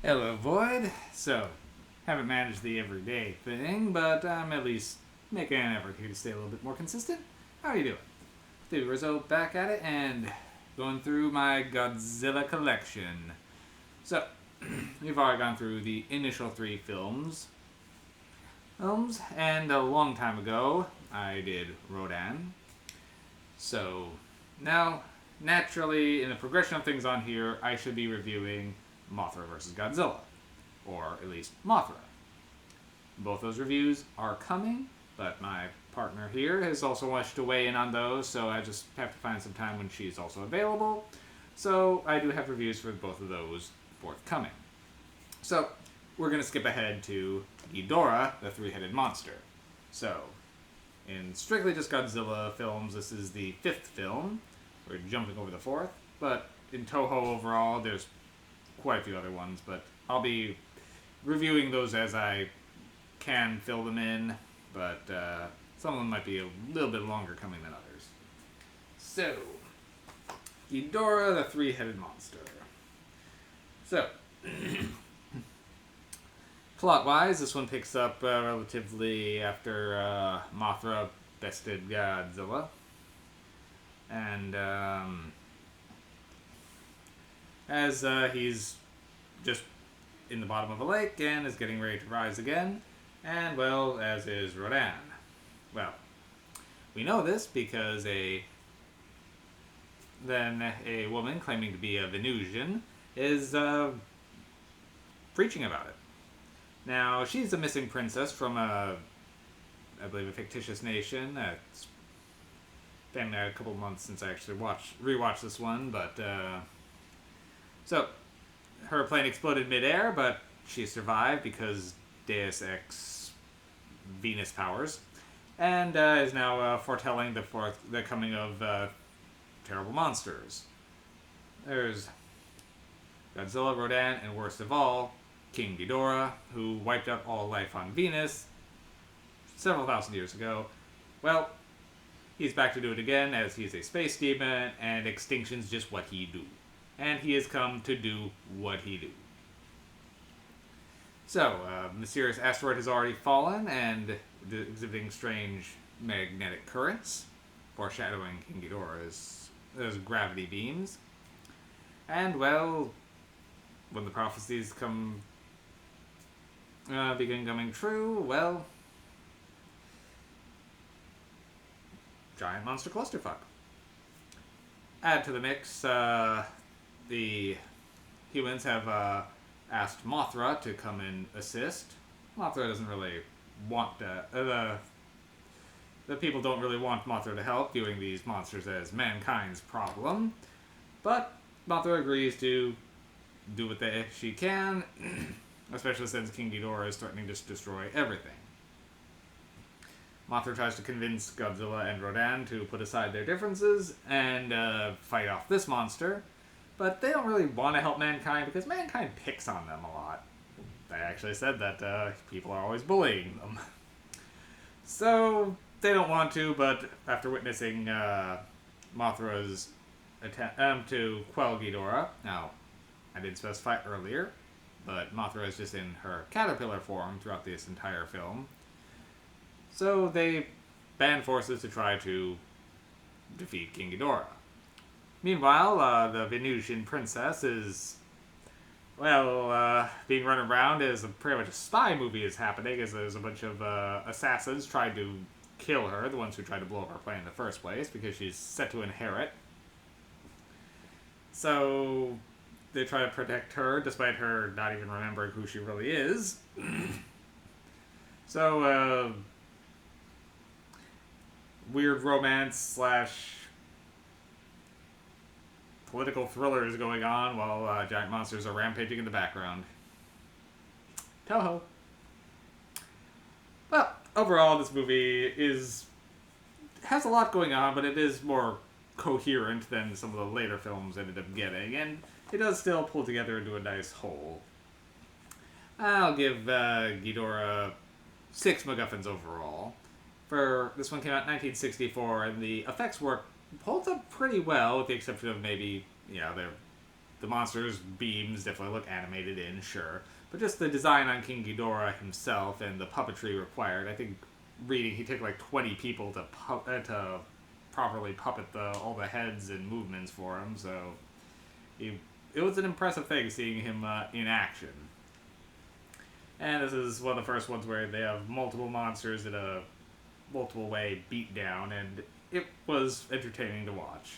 Hello, Void. So, haven't managed the everyday thing, but I'm at least making an effort here to stay a little bit more consistent. How are you doing? The result back at it and going through my Godzilla collection. So, we've already gone through the initial three films, and a long time ago, I did Rodan. So, now, naturally, in the progression of things on here, I should be reviewing Mothra vs. Godzilla, or at least Mothra. Both those reviews are coming, but my partner here has also wished to weigh in on those, so I just have to find some time when she's also available. So I do have reviews for both of those forthcoming. So we're going to skip ahead to Ghidorah, the three-headed monster. So, in strictly just Godzilla films, this is the fifth film. We're jumping over the fourth, but in Toho overall, there's quite a few other ones, but I'll be reviewing those as I can fill them in, but some of them might be a little bit longer coming than others. So, Ghidorah, the three-headed monster. So, plot-wise, this one picks up relatively after Mothra bested Godzilla, and as he's just in the bottom of a lake and is getting ready to rise again, and well, as is Rodan. Well, we know this because then a woman claiming to be a Venusian is preaching about it. Now, she's a missing princess from I believe, a fictitious nation. It's been a couple months since I actually rewatched this one, but so her plane exploded midair, but she survived because Deus Ex Venus powers, and is now foretelling the coming of terrible monsters. There's Godzilla, Rodan, and worst of all, King Ghidorah, who wiped out all life on Venus several thousand years ago. Well, he's back to do it again, as he's a space demon, and extinction's just what he do. And he has come to do what he do. So, mysterious asteroid has already fallen, and exhibiting strange magnetic currents, foreshadowing King Ghidorah's gravity beams. And, well, when the prophecies begin coming true, well, giant monster clusterfuck. Add to the mix, the humans have asked Mothra to come and assist. Mothra doesn't really want the people don't really want Mothra to help, viewing these monsters as mankind's problem. But Mothra agrees to do what she can, especially since King Ghidorah is threatening to destroy everything. Mothra tries to convince Godzilla and Rodan to put aside their differences and fight off this monster, but they don't really want to help mankind because mankind picks on them a lot. They actually said that people are always bullying them. So they don't want to, but after witnessing Mothra's attempt to quell Ghidorah, now, I didn't specify earlier, but Mothra is just in her caterpillar form throughout this entire film. So they band forces to try to defeat King Ghidorah. Meanwhile, the Venusian princess is, being run around as pretty much a spy movie is happening, as there's a bunch of assassins trying to kill her, the ones who tried to blow up her plane in the first place, because she's set to inherit. So they try to protect her, despite her not even remembering who she really is. So, weird romance / political thriller is going on while giant monsters are rampaging in the background. Toho. Well, overall, this movie has a lot going on, but it is more coherent than some of the later films ended up getting, and it does still pull together into a nice whole. I'll give Ghidorah 6 MacGuffins overall. This one came out in 1964, and the effects work holds up pretty well, with the exception of maybe, they're The monster's beams definitely look animated in, sure. But just the design on King Ghidorah himself and the puppetry required, I think reading he took like 20 people to properly puppet all the heads and movements for him, so it was an impressive thing seeing him in action. And this is one of the first ones where they have multiple monsters in a multiple way beat down, and it was entertaining to watch.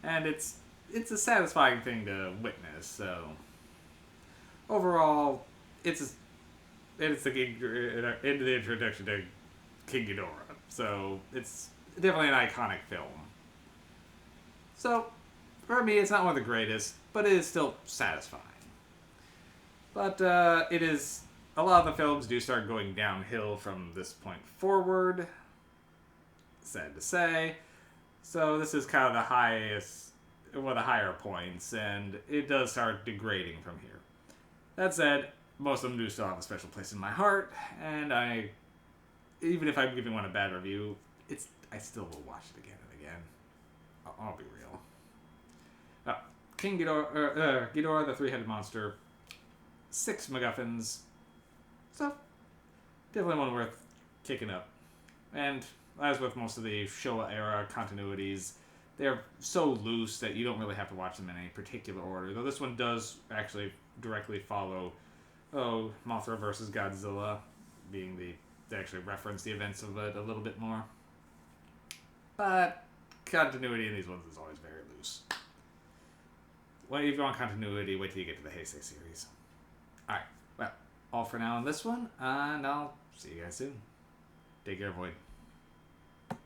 And it's a satisfying thing to witness. So overall, it's the introduction to King Ghidorah. So it's definitely an iconic film. So for me, it's not one of the greatest, but it is still satisfying. But it is a lot of the films do start going downhill from this point forward. Sad to say. So this is kind of the highest, one of the higher points, and it does start degrading from here. That said, most of them do still have a special place in my heart, and even if I'm giving one a bad review, I still will watch it again and again. I'll be real. King Ghidorah, Ghidorah, the three-headed monster, 6 MacGuffins, so definitely one worth kicking up. And as with most of the Showa era continuities, they're so loose that you don't really have to watch them in any particular order. Though this one does actually directly follow Mothra versus Godzilla, being they actually reference the events of it a little bit more. But continuity in these ones is always very loose. Well, if you want continuity, wait till you get to the Heisei series. Alright, well, all for now on this one, and I'll see you guys soon. Take care, Void.